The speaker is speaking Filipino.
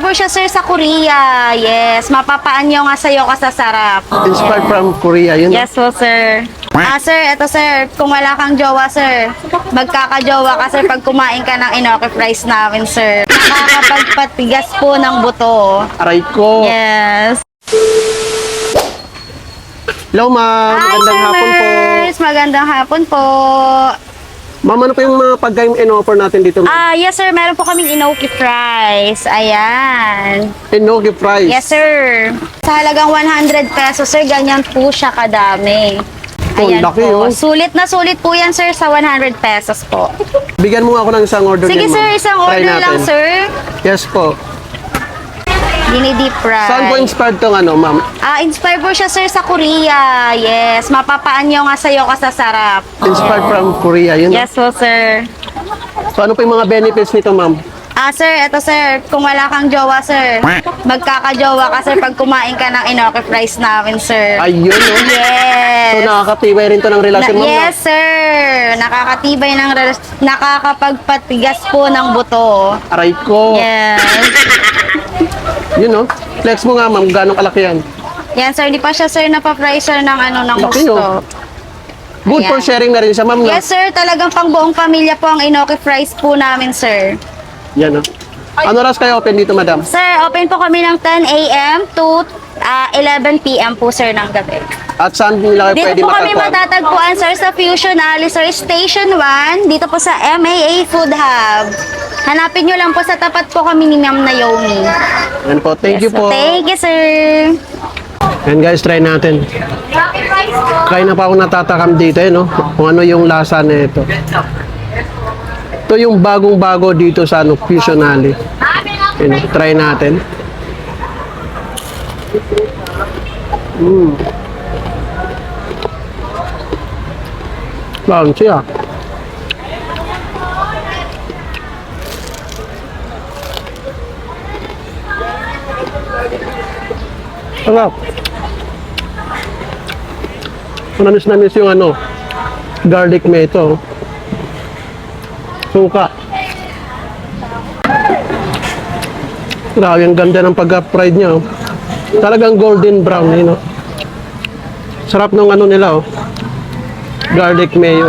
po siya, sir, sa Korea. Yes, mapapaanyo nga sa'yo ka sa sarap. Inspired from Korea, yun. Yes po, sir. Sir, eto sir, kung wala kang jowa, sir, magkakajowa ka, sir, pag kumain ka ng inoki fries namin, sir. Nakakapagpatigas po ng buto. Aray ko. Yes. Hello, ma'am. Hi, Magandang hapon po. sirs. Magandang hapon po. Ma'am, ano po yung mga pagkain in-offer natin dito, ma'am? Yes, sir, meron po kaming inoki fries. Ayan. Enoki fries. Yes, sir. Sa halagang 100 pesos, sir, ganyan po siya kadami. Oh, Ayan laki, po. oh. Sulit na sulit po yan, sir, sa 100 pesos po. Bigyan mo nga ako ng isang order Sige, niyan, sir, ma'am. isang Try order lang, natin. sir. Yes po. Dini-deep fry. Saan po inspired tong ano, ma'am? Inspired po siya, sir, sa Korea. Yes, mapapaanyo nga sa'yo ka sa sarap. Inspired from Korea, yun. Yes po, sir. So ano po yung mga benefits nito, ma'am? Sir, eto, sir, kung wala kang jowa, sir, magkakajowa ka, sir, pag kumain ka ng inoki fries namin, sir. Ayun, no? Yes. So nakakatibay rin to ng relasyon, ma'am. Yes, sir. Nakakatibay ng nakakapagpatigas po ng buto. Aray ko. Yes. Yun, no? Flex mo nga, ma'am. Gano'ng kalaki yan? Yan, sir. Di pa siya, sir, napapry, sir, ng ng Laki, gusto. oh. Good Ayan. for sharing na rin siya, ma'am. No? Yes, sir. Talagang pang buong pamilya po ang inoki fries po namin, sir. Yan, no? Ano oras kayo open dito, madam? Sir, open po kami ng 10 a.m. to 11 p.m. po, sir, ng gabi. At saan nila kayo Dito pwede po kami matatagpuan? matatagpuan, sir, sa Fusion Alley, sir, Station 1, dito po sa MAA Food Hub. Hanapin nyo lang po sa tapat po kami ni Ma'am Naomi. Yan po. Thank you po. Thank you, sir. And guys, try natin. Kaya na pa ako natatakam dito, eh, no? Kung ano yung lasa na ito. Ito yung bagong-bago dito sa Fusion Alley. Yun, try natin. Baon siya. Sarap. Namis yung garlic may ito. Suka. Grabe, ang ganda ng pagka-fried niya. Talagang golden brown, Sarap ng nila, Garlic mayo,